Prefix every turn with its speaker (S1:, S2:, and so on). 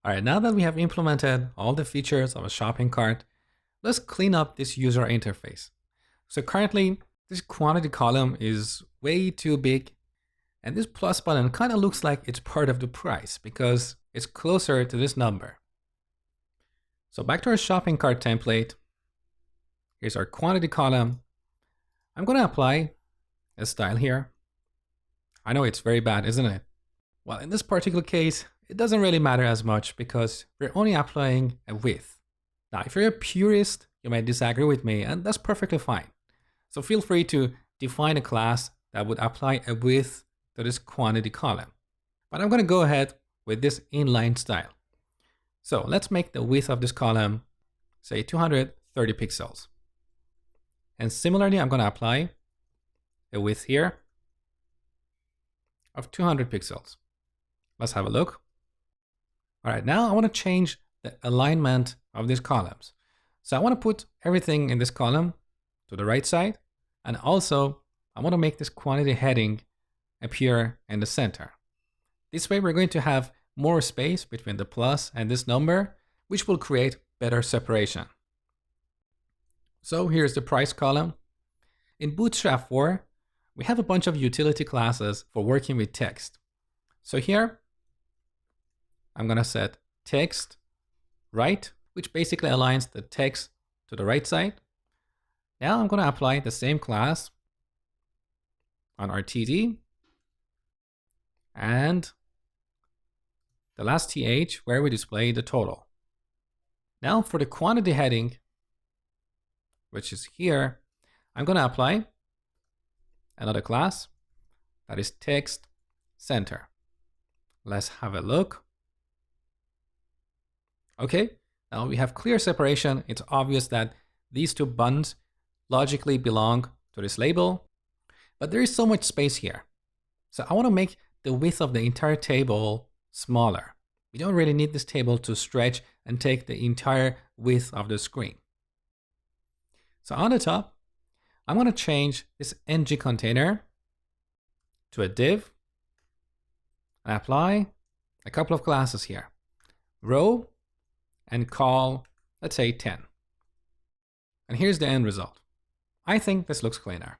S1: All right, now that we have implemented all the features of a shopping cart, let's clean up this user interface. So currently, this quantity column is way too big, and this plus button kind of looks like it's part of the price because it's closer to this number. So back to our shopping cart template. Here's our quantity column. I'm going to apply a style here. I know it's very bad, isn't it? Well, in this particular case, it doesn't really matter as much because we're only applying a width. Now, if you're a purist, you might disagree with me, and that's perfectly fine. So feel free to define a class that would apply a width to this quantity column. But I'm going to go ahead with this inline style. So let's make the width of this column, say 230 pixels. And similarly, I'm going to apply a width here of 200 pixels. Let's have a look. All right, now I want to change the alignment of these columns. So I want to put everything in this column to the right side. And also, I want to make this quantity heading appear in the center. This way, we're going to have more space between the plus and this number, which will create better separation. So here's the price column. In Bootstrap 4, we have a bunch of utility classes for working with text. So here, I'm going to set text right, which basically aligns the text to the right side. Now I'm going to apply the same class on our TD and the last TH where we display the total. Now for the quantity heading, which is here, I'm going to apply another class that is text center. Let's have a look. Okay, now we have clear separation. It's obvious that these two buttons logically belong to this label, but there is so much space here. So I want to make the width of the entire table smaller. We don't really need this table to stretch and take the entire width of the screen. So on the top, I'm going to change this ng container to a div and apply a couple of classes here. Row and call, let's say 10. And here's the end result. I think this looks cleaner.